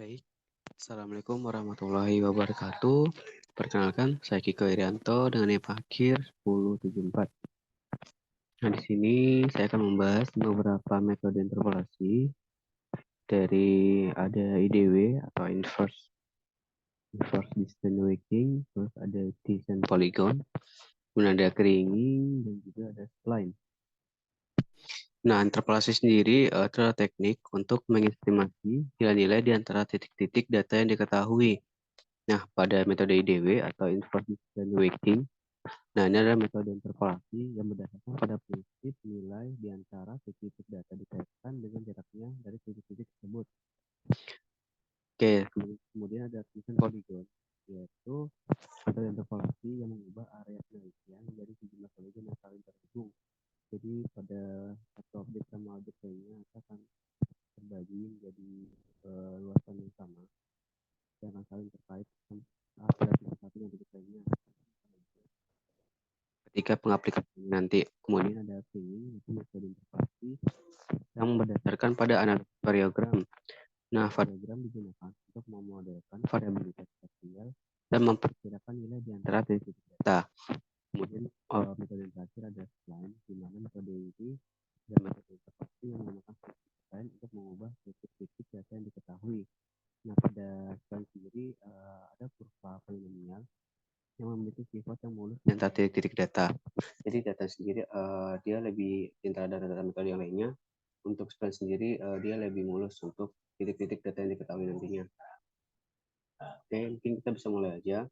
Baik, Assalamualaikum warahmatullahi wabarakatuh. Perkenalkan, saya Kiko Irianto dengan NIM akhir 1074. Nah, di sini saya akan membahas beberapa metode interpolasi dari ada IDW atau inverse distance weighting, terus ada descent polygon, kemudian ada kringing, dan juga ada spline. Nah, interpolasi sendiri adalah teknik untuk mengestimasi nilai-nilai di antara titik-titik data yang diketahui. Nah, pada metode IDW atau inverse distance weighting, nah ini adalah metode interpolasi yang berdasarkan pada prinsip nilai di antara titik-titik data dikaitkan dengan jaraknya dari titik-titik tersebut. Oke, kemudian ada descent polygon, yaitu metode interpolasi yang mengubah area penelitian dari sejumlah poligon yang saling terhubung. Jadi pada satu objek sama objek lainnya akan terbagi menjadi luasan yang sama yang akan saling terkait antara titik satu dan titik lainnya. Ketika pengaplikasian nanti kemudian ada framing, itu metode interpolasi yang berdasarkan pada analisis variogram. Nah, variogram digunakan untuk memodelkan variabilitas spasial dan memperkirakan nilai di antara titik-titik data. Kemudian metode yang terakhir ada spline, di mana metode ini dan metode interpolasi yang menggunakan spline untuk mengubah titik-titik data yang diketahui. Nah, pada spline sendiri ada kurva polinomial yang memiliki sifat yang mulus di antara titik-titik data. Jadi data sendiri dia lebih di antara data-data metode yang lainnya. Untuk spline sendiri dia lebih mulus untuk titik-titik data yang diketahui nantinya. Oke, mungkin kita bisa mulai aja.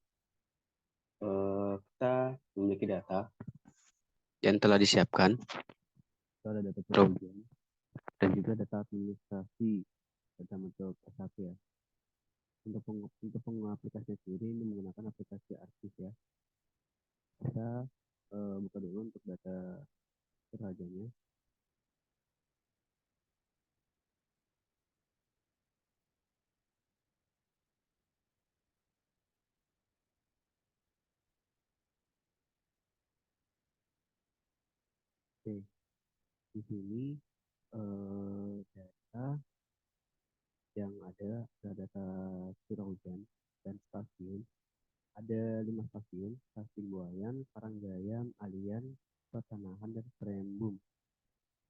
Kita memiliki data yang telah disiapkan. Itu ada data kerugian dan juga data administrasi data bentuk S1 ya. Untuk pengaplikasian sendiri ini menggunakan aplikasi ArcGIS ya. Kita buka dulu untuk data seraganya. Oke, di sini data yang ada data curah hujan dan stasiun. Ada 5 stasiun: Stasiun Buayan, Paranggayam, Alian, Pertanahan, dan Prembum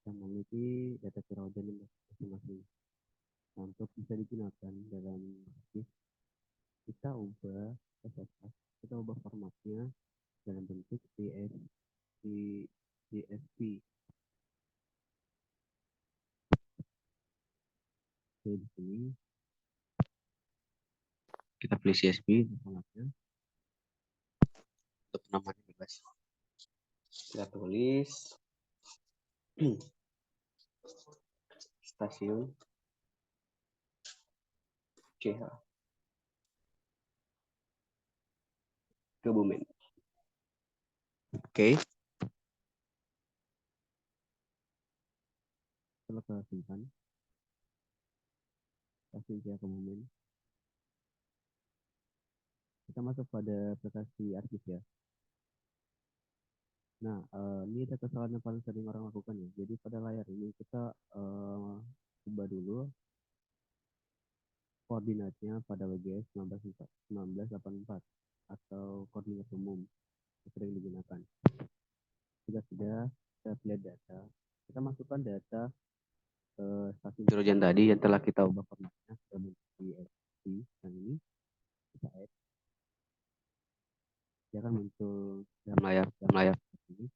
yang memiliki data curah hujan masing-masing. Nah, untuk bisa digunakan dalam ArcGIS, kita ubah kita ubah formatnya dalam bentuk CSV. Oke, di sini kita pilih CSV formatnya untuk penamaan bebas. Kita tulis stasiun CH Kebumen. Oke. Setelah kita simpan stasiun CH Kebumen, kita masuk pada aplikasi ArcGIS ya. Nah, ini ada kesalahan yang paling sering orang lakukan ya. Jadi pada layar ini kita ubah dulu koordinatnya pada WGS 1984 atau koordinat umum yang sering digunakan. Jika sudah, kita lihat data. Kita masukkan data stasiun Jorojan tadi yang telah kita ubah formatnya ke bentuk CSV yang ini. Kita add. Dia akan muncul dalam layar seperti ini.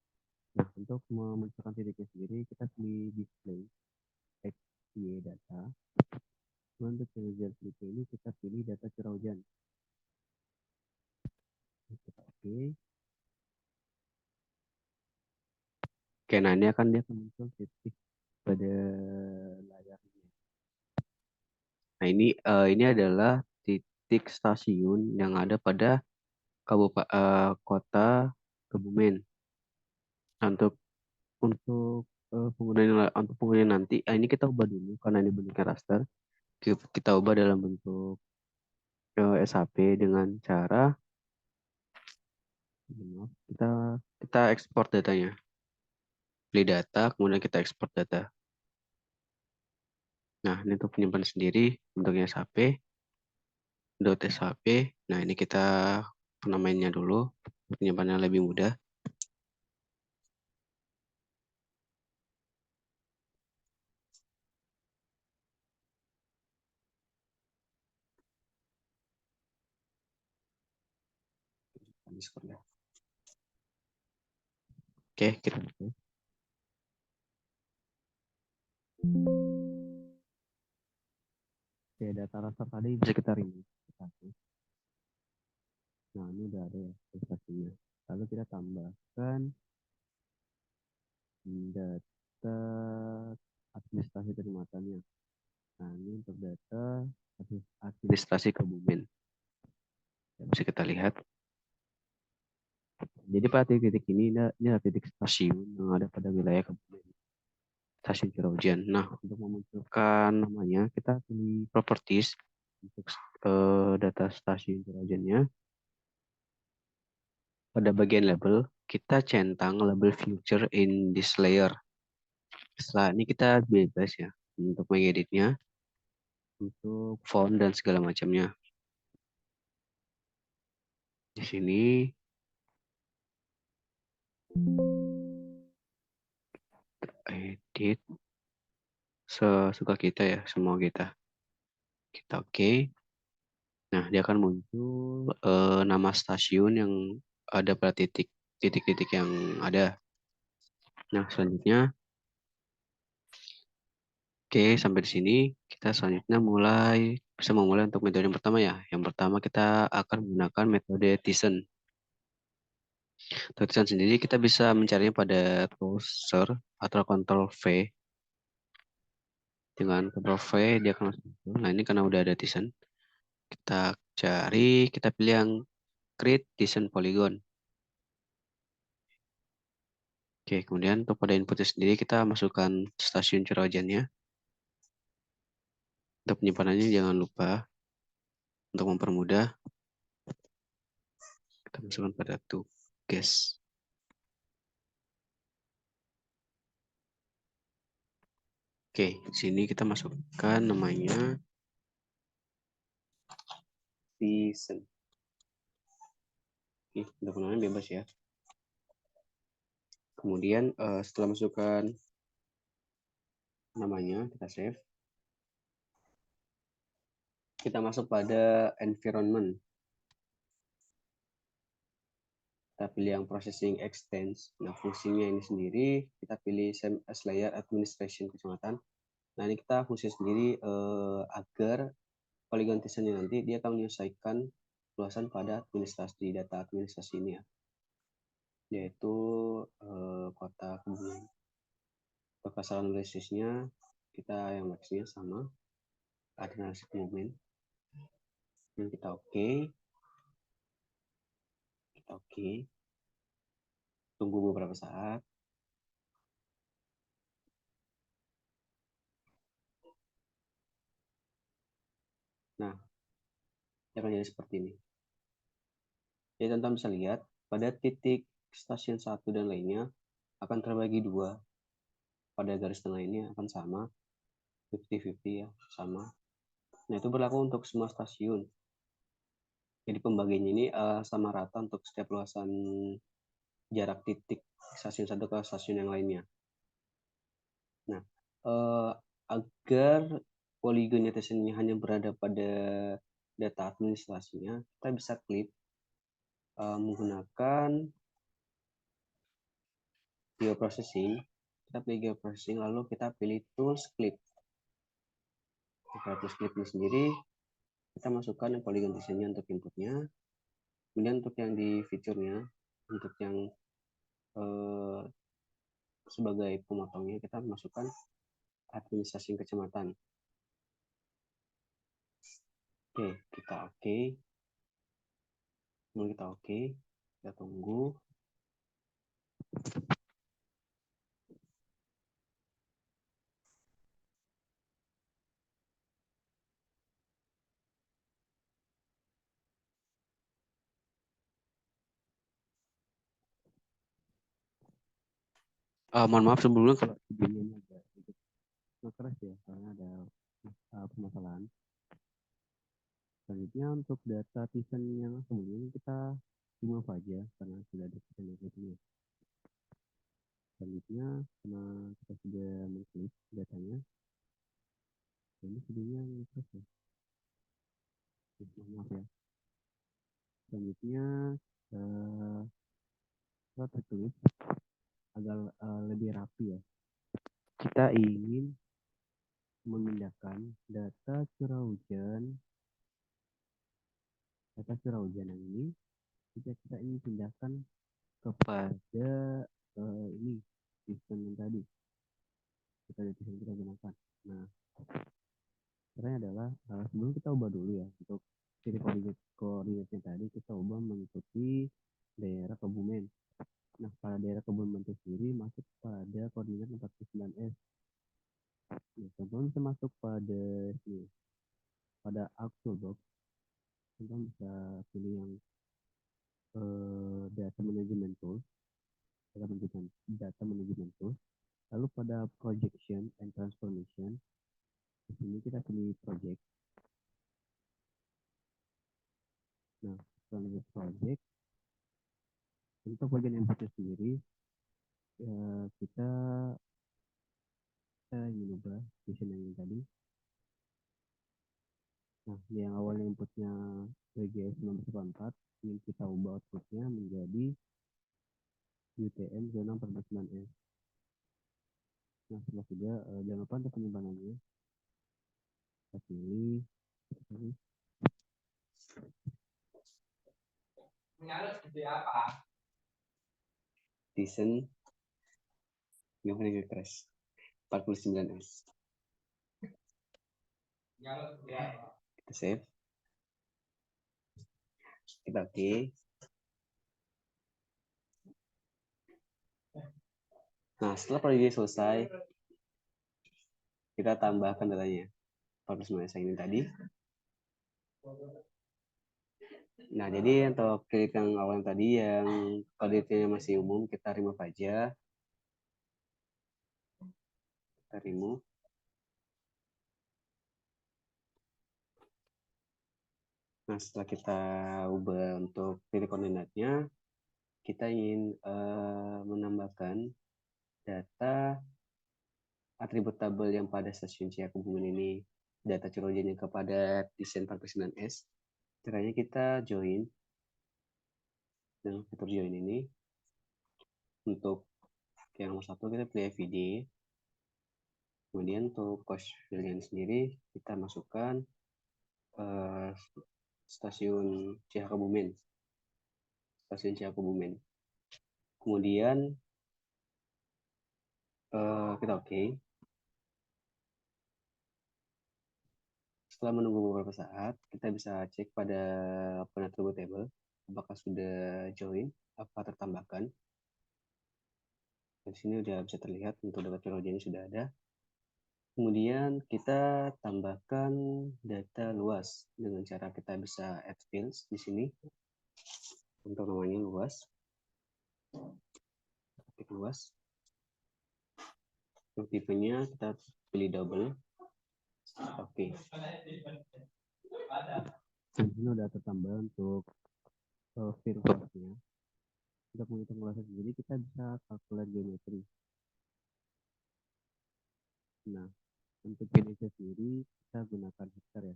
Nah, untuk memunculkan titiknya sendiri, kita pilih display XY data. Untuk result ini kita pilih data curah hujan. Kita oke. Oke, nah ini akan dia akan muncul titik pada layarnya. Nah, ini adalah titik stasiun yang ada pada kota Kebumen. Nah, untuk pengguna nanti, ini kita ubah dulu karena ini bentuknya raster. Kita ubah dalam bentuk SHP dengan cara kita ekspor datanya. Pilih data, kemudian kita ekspor data. Nah, ini untuk penyimpan sendiri bentuknya SHP. .shp. Nah, ini kita penamainnya dulu, penyimpanan lebih mudah. Oke, kita Oke, data raster tadi bisa kita remove. Nah, ini udah ada ya prestasinya. Lalu kita tambahkan data administrasi kecamatannya. Nah, ini untuk data administrasi Kebumen. Ya, bisa kita lihat. Jadi pada titik ini adalah titik stasiun yang ada pada wilayah Kebumen. Stasiun Curah Nah, untuk memunculkan namanya, kita pilih properties untuk data stasiun Curah Pada bagian label, kita centang label future in this layer. Setelah ini kita bebas ya untuk mengeditnya, untuk font dan segala macamnya. Di sini edit sesuka kita ya, semua kita. Kita oke. Nah, dia akan muncul nama stasiun yang ada pada titik-titik yang ada. Nah, selanjutnya, oke, sampai di sini kita selanjutnya bisa memulai untuk metode yang pertama ya. Yang pertama kita akan menggunakan metode Tizen. Untuk Tizen sendiri kita bisa mencarinya pada browser atau Ctrl V. Dengan Ctrl V dia akan masuk. Nah, ini karena udah ada Tizen. Kita cari, kita pilih yang Create Tizen Polygon. Oke, kemudian untuk pada inputnya sendiri kita masukkan stasiun curah hujannya. Untuk penyimpanannya jangan lupa untuk mempermudah kita masukkan pada tugas. Oke, di sini kita masukkan namanya season. Oke, untuk namanya bebas ya. Kemudian setelah masukkan namanya, kita save. Kita masuk pada environment. Kita pilih yang processing extends. Nah, fungsinya ini sendiri kita pilih same as layer administration kecamatan. Nah, ini kita fungsi sendiri agar polygon tisannya nanti dia akan menyelesaikan luasan pada administrasi data administrasi ini ya, yaitu kota Kebumen. Perkasaran basisnya kita yang maksudnya sama administrasi Kebumen. Dan kita oke. Kita oke. Tunggu beberapa saat. Nah, akan jadi seperti ini. Jadi teman-teman bisa lihat pada titik stasiun 1 dan lainnya akan terbagi dua. Pada garis tengah ini akan sama 50-50 ya, sama. Nah, itu berlaku untuk semua stasiun. Jadi pembagiannya ini sama rata untuk setiap luasan jarak titik stasiun satu ke stasiun yang lainnya. Nah, agar poligon netizennya hanya berada pada data administrasinya, kita bisa klik menggunakan geoprocessing. Kita pilih geoprocessing, lalu kita pilih tools clip. Nah, tools clip ini sendiri kita masukkan yang polygon desainnya untuk inputnya, kemudian untuk yang di fiturnya, untuk yang sebagai pemotongnya kita masukkan administrasi kecamatan. Oke, kita oke. Kemudian kita oke. Kita tunggu. Mohon maaf sebelumnya kalau videonya agak sedikit keras ya, karena ada permasalahan. Selanjutnya untuk data Tizen yang sebelumnya kita remove aja karena sudah ada Tizen yang sebelumnya. Selanjutnya karena kita sudah mengklik datanya, ini videonya terus ya. Maaf ya. Selanjutnya kita tertulis agar lebih rapi ya. Kita ingin memindahkan data curah hujan yang ini kita ingin pindahkan kepada ini sistem yang tadi kita gunakan. Nah, caranya adalah sebelum kita ubah dulu ya untuk titik koordinatnya tadi kita ubah mengikuti daerah Kebumen. Nah, pada daerah Kebumen itu sendiri masuk pada koordinat 49S. Nah, teman bisa masuk pada sini, pada actual box. Teman bisa pilih yang data management tool, data management tool. Lalu pada projection and transformation, di sini kita pilih project. Nah, setelah project, untuk bagian inputnya sendiri, kita ingin ubah desain yang tadi. Nah, yang awalnya inputnya WGS 1984, ingin kita ubah outputnya menjadi UTM zona 49S. Nah, setelah sudah, jangan lupa untuk penyimpanannya. Kita pilih. Desain yang paling crash 49S. Kita save. Kita oke. Nah, setelah proyek selesai, kita tambahkan datanya. 49S ini tadi. Nah, jadi untuk klik yang awal tadi yang koordinatnya masih umum, kita remove aja. Kita remove. Nah, setelah kita ubah untuk titik koordinatnya, kita ingin menambahkan data atribut tabel yang pada stasiun Ciakumbungan ini, data curah hujannya kepada desain 49S. Caranya kita join dengan fitur join ini. Untuk yang nomor satu kita pilih FID. Kemudian untuk cost varian sendiri kita masukkan stasiun Ciakumbungan. Stasiun Ciakumbungan. Kemudian kita oke. Setelah menunggu beberapa saat, kita bisa cek pada penattribute table apakah sudah join, apa tertambahkan. Di sini sudah bisa terlihat untuk data curah hujannya sudah ada. Kemudian kita tambahkan data luas dengan cara kita bisa add fields di sini. Untuk namanya luas. Ketik luas. Untuk tipenya kita pilih double. Oke. Ini udah tertambah untuk field luasnya. Untuk menghitung luasnya sendiri kita bisa calculate geometri. Nah, untuk geometri sendiri kita gunakan hektar ya.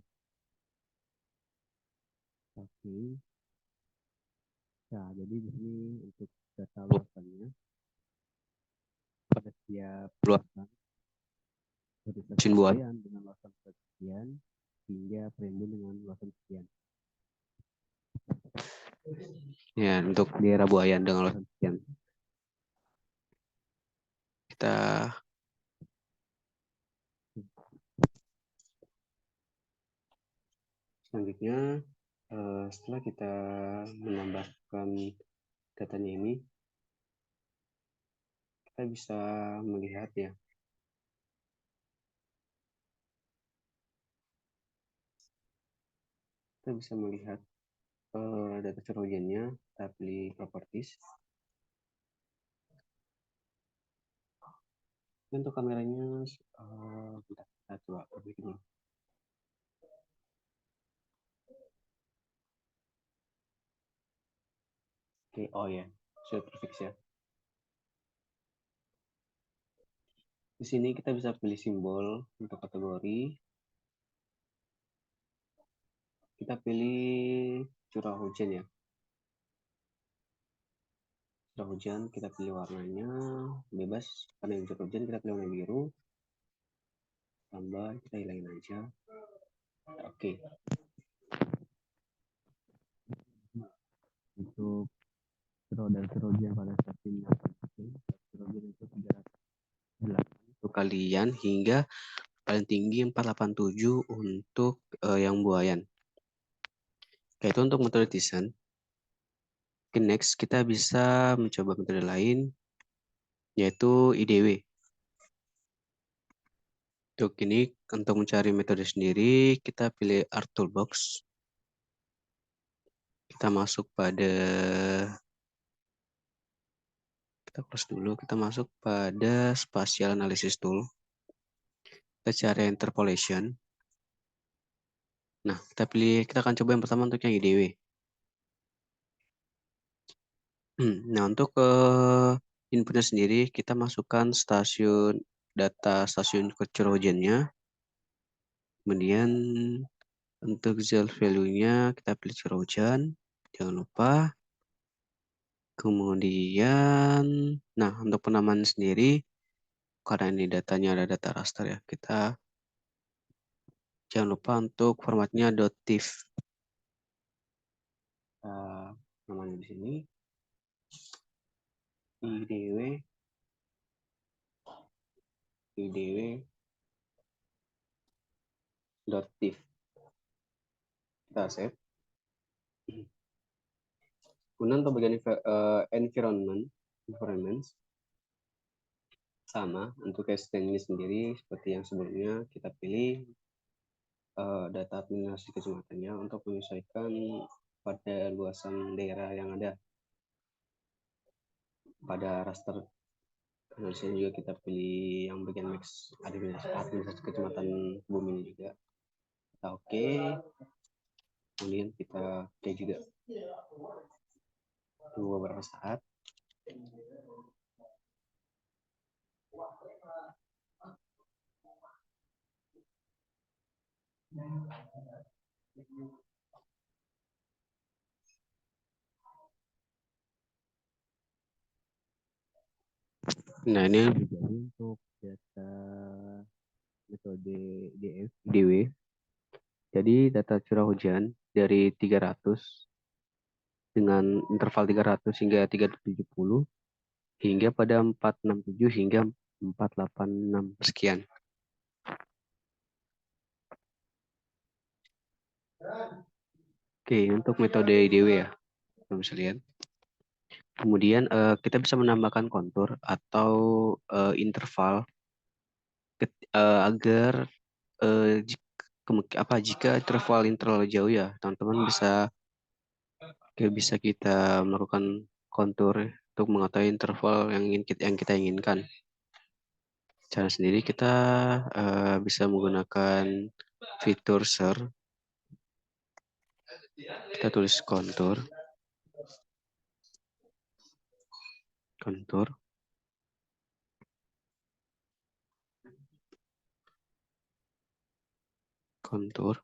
Oke. Nah, jadi di sini untuk data luasannya pada setiap luasan dari stasiun Buayan dengan luasan sekian hingga Primbon dengan luasan sekian. Ya, untuk daerah Buayan dengan luasan sekian. Kita selanjutnya setelah kita menambahkan datanya ini, kita bisa melihat ya. Kita bisa melihat data curah hujannya, kita pilih properties. Untuk kameranya, kita coba perbaiki dulu. Oke, oh ya, sudah prefix ya. Di sini kita bisa pilih simbol untuk kategori. Kita pilih curah hujan ya. Curah hujan kita pilih warnanya bebas. Karena yang curah hujan kita pilih warna biru. Tambah kita hilangin aja. Oke. Untuk curah dan curah hujan pada stasiun curah hujan itu 308 untuk kalian hingga paling tinggi 487 untuk yang buayan. Oke, itu untuk metode Tisan. Oke, next kita bisa mencoba metode lain yaitu IDW. Untuk ini, untuk mencari metode sendiri, kita pilih Art Toolbox. Kita masuk pada, kita close dulu, kita masuk pada Spatial Analysis Tool. Kita cari Interpolation. Nah, kita akan coba yang pertama untuk yang IDW. Nah, untuk inputnya sendiri, kita masukkan data stasiun curah hujannya. Kemudian untuk result value-nya kita pilih curah hujan. Jangan lupa. Kemudian, nah untuk penamaan sendiri, karena ini datanya ada data raster ya, kita jangan lupa untuk formatnya .tif. Namanya di sini idw.tif. Kita save. Kemudian untuk bagian environment sama untuk casting ini sendiri seperti yang sebelumnya kita pilih data administrasi kecamatannya untuk menyesuaikan pada luasan daerah yang ada pada raster. Nah, di sini juga kita pilih yang bagian max administrasi kecamatan Bumi juga. Kita oke. Kemudian kita oke juga. Tunggu beberapa saat. Nah, ini jadi untuk data metode DW. Jadi data curah hujan dari 300 dengan interval 300 hingga 370 hingga pada 467 hingga 486 sekian. Oke, untuk metode IDW ya, teman bisa lihat. Kemudian kita bisa menambahkan kontur atau interval agar jika interval terlalu jauh ya, teman-teman bisa kita melakukan kontur untuk mengetahui interval yang kita inginkan. Cara sendiri kita bisa menggunakan fitur ser. Kita tulis kontur, kontur, kontur.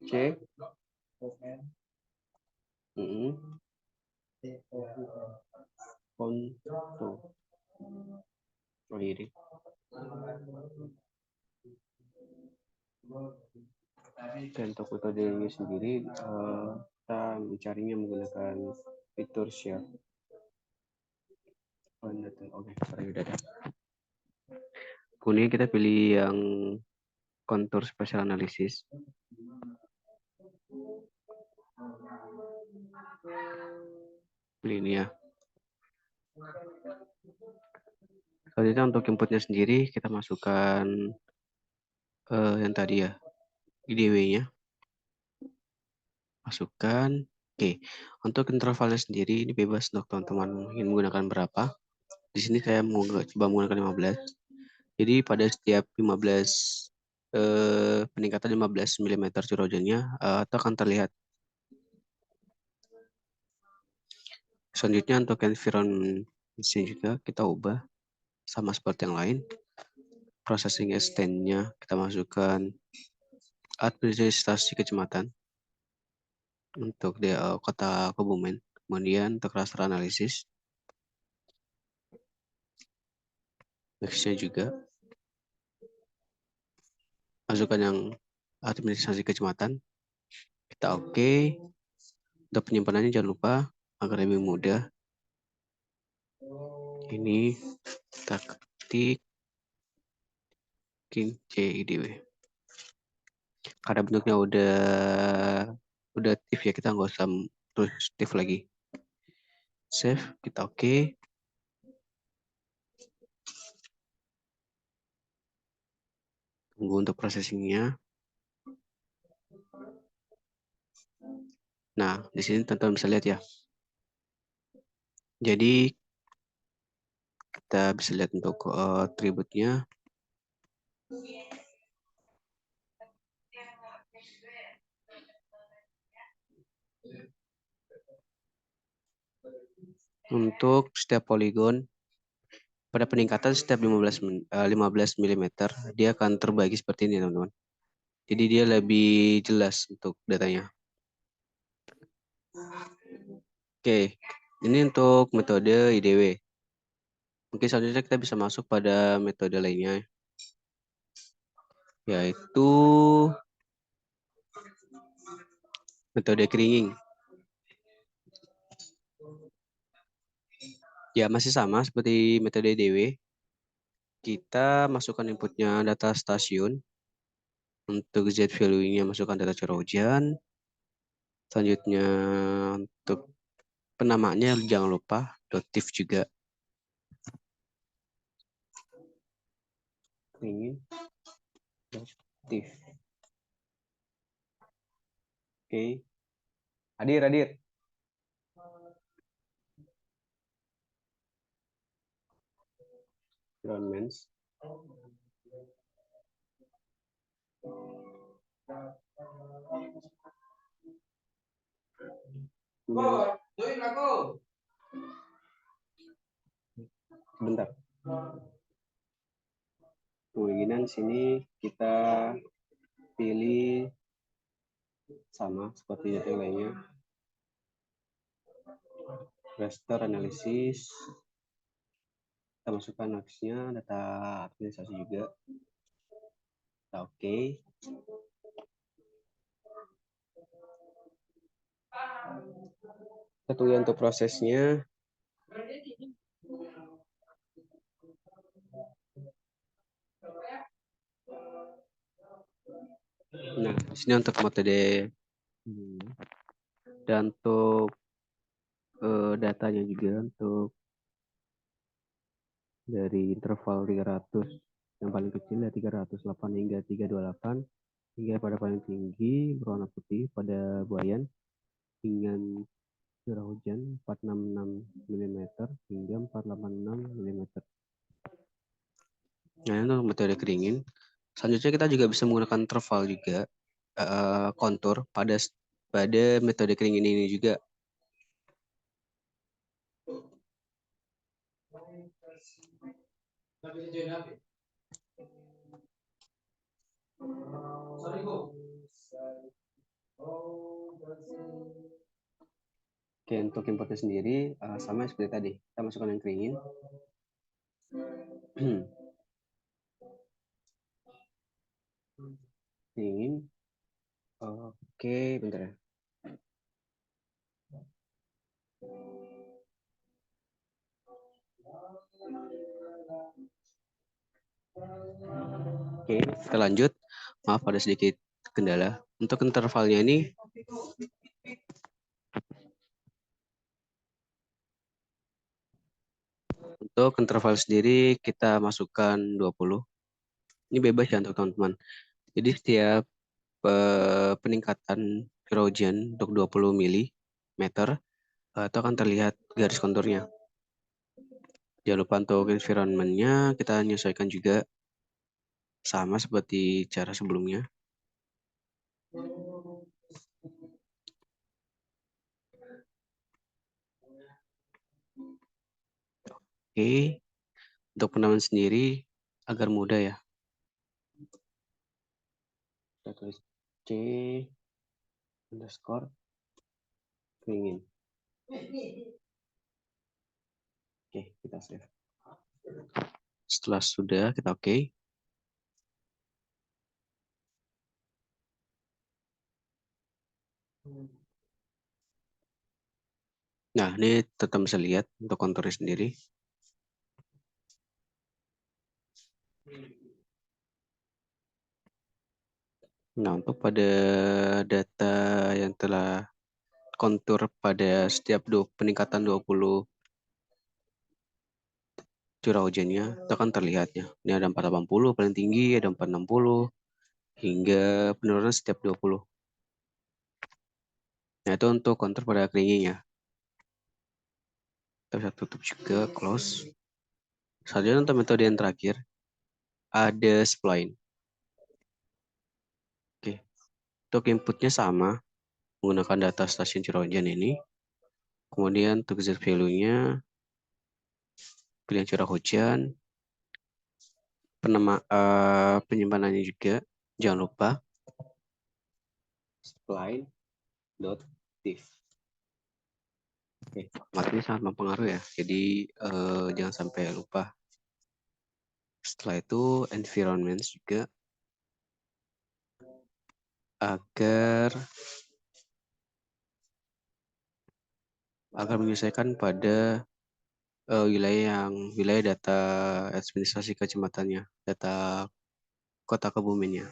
C. Kontur. Oh ini. Dan untuk metode ini sendiri kita mencarinya menggunakan fitur share. Oke, sorry udah ada. Kemudian kita pilih yang kontur spatial analysis. Pilih ini ya. Selanjutnya untuk inputnya sendiri kita masukkan yang tadi ya, IDW-nya. Masukkan. Oke, untuk intervalnya sendiri ini bebas untuk teman-teman ingin menggunakan berapa. Di sini saya mau coba menggunakan 15. Jadi pada setiap 15 peningkatan 15 mm curah hujannya itu akan terlihat. Selanjutnya untuk environment juga kita ubah sama seperti yang lain. Processing extend-nya kita masukkan administrasi kecamatan untuk di kota Kebumen. Kemudian untuk raster analisis. Next-nya juga masukkan yang administrasi kecamatan. Kita oke. Untuk penyimpanannya jangan lupa agar lebih mudah. Ini kita ketik CIDW. Karena bentuknya udah TIFF ya, kita nggak usah terus TIFF lagi. Save, kita oke. Tunggu untuk processingnya. Nah, di sini teman-teman bisa lihat ya. Jadi kita bisa lihat untuk atributnya. Untuk setiap poligon pada peningkatan setiap 15 mm dia akan terbagi seperti ini teman-teman. Jadi dia lebih jelas untuk datanya. Oke, ini untuk metode IDW. Mungkin selanjutnya kita bisa masuk pada metode lainnya, yaitu metode keringing. Ya, masih sama seperti metode IDW. Kita masukkan inputnya data stasiun. Untuk Z value-nya masukkan data curah hujan. Selanjutnya untuk penamaannya jangan lupa .tif juga. Keringing .tif. Oke. Hadir. Environments. Sebentar. Kemudian sini kita pilih sama seperti yang lainnya. Raster analisis. Kita masukkan aksesnya, data administrasi juga. Kita oke. Kita tunggu untuk prosesnya. Nah, di sini untuk metode dan untuk datanya juga untuk dari interval 300 yang paling kecil ya 308 hingga 328 hingga pada paling tinggi berwarna putih pada buayan dengan curah hujan 466 mm hingga 486 mm. Nah, ini untuk metode keringin. Selanjutnya kita juga bisa menggunakan interval juga kontur pada metode keringin ini juga. Oke, untuk inputnya sendiri sama seperti tadi. Kita masukkan yang keringin. Keringin. Oke, bentar ya. Oke, kita lanjut. Maaf ada sedikit kendala. Untuk intervalnya ini untuk interval sendiri kita masukkan 20. Ini bebas ya untuk teman-teman. Jadi setiap peningkatan curah hujan untuk 20 mm itu akan terlihat garis konturnya. Jangan lupa untuk environment-nya kita menyesuaikan juga sama seperti cara sebelumnya. Oke, untuk penamaan sendiri agar mudah ya. Kita tulis C underscore keringin. Oke, kita save. Setelah sudah, kita oke. Nah, ini tetap bisa lihat untuk konturnya sendiri. Nah, untuk pada data yang telah kontur pada setiap peningkatan 20 curah hujannya, itu akan terlihatnya. Ini ada 480 paling tinggi, ada 460, hingga penurunan setiap 20. Nah, itu untuk kontur pada keringingnya. Kita bisa tutup juga, close. Selanjutnya untuk metode yang terakhir, ada spline. Oke, untuk inputnya sama, menggunakan data stasiun curah hujan ini. Kemudian untuk Z value-nya, pilihan curah hujan, penyimpanannya juga, jangan lupa spline.diff. Oke, format ini sangat mempengaruhi ya, jadi jangan sampai lupa. Setelah itu environment juga agar menyelesaikan pada wilayah data administrasi kecamatannya, data kota kebumennya.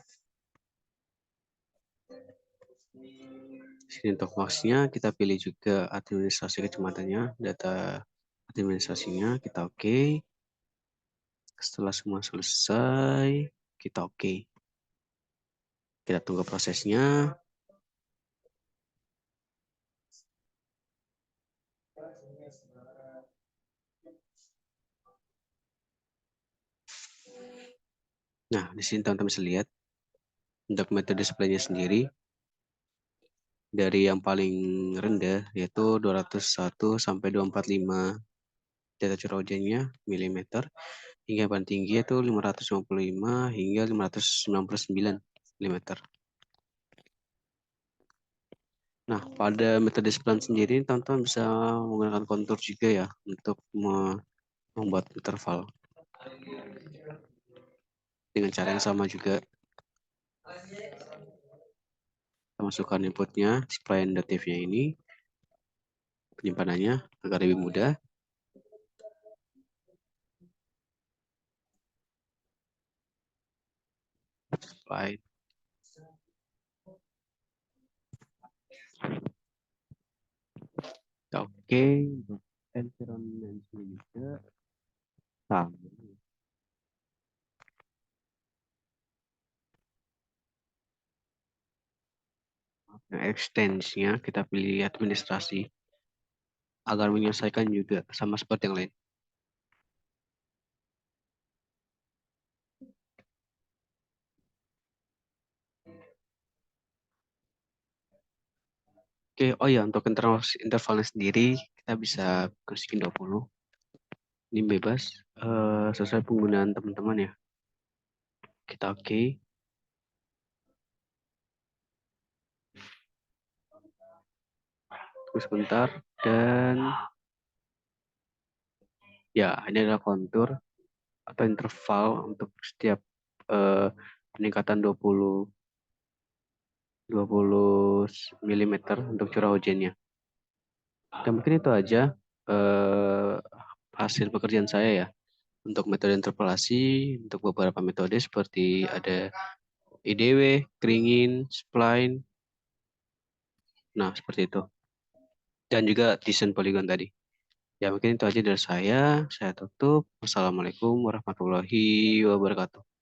Sini untuk maksnya kita pilih juga administrasi kecamatannya, data administrasinya kita oke. Setelah semua selesai, kita oke. Kita tunggu prosesnya. Nah, di sini teman-teman bisa lihat untuk metode display-nya sendiri dari yang paling rendah yaitu 201 sampai 245 data curah hujannya milimeter, hingga yang paling tinggi yaitu 555 hingga 599 milimeter. Nah, pada metode spline sendiri teman-teman bisa menggunakan kontur juga ya untuk membuat interval dengan cara yang sama juga. Kita masukkan inputnya, spline.diff-nya ini, penyimpanannya agar lebih mudah. Spline. Oke, untuk environment juga sama. Nah, extensinya kita pilih administrasi agar menyelesaikan juga sama seperti yang lain. Oke, oh ya untuk intervalnya sendiri kita bisa masukin 20. Ini bebas sesuai penggunaan teman-teman ya. Kita oke. tunggu sebentar. Dan ya, ini adalah kontur atau interval untuk setiap peningkatan 20 mm untuk curah hujannya. Dan mungkin itu aja eh, hasil pekerjaan saya ya. Untuk metode interpolasi, untuk beberapa metode seperti ada IDW, keringin, spline, nah seperti itu. Dan juga desain poligon tadi. Ya mungkin itu aja dari saya tutup. Wassalamualaikum warahmatullahi wabarakatuh.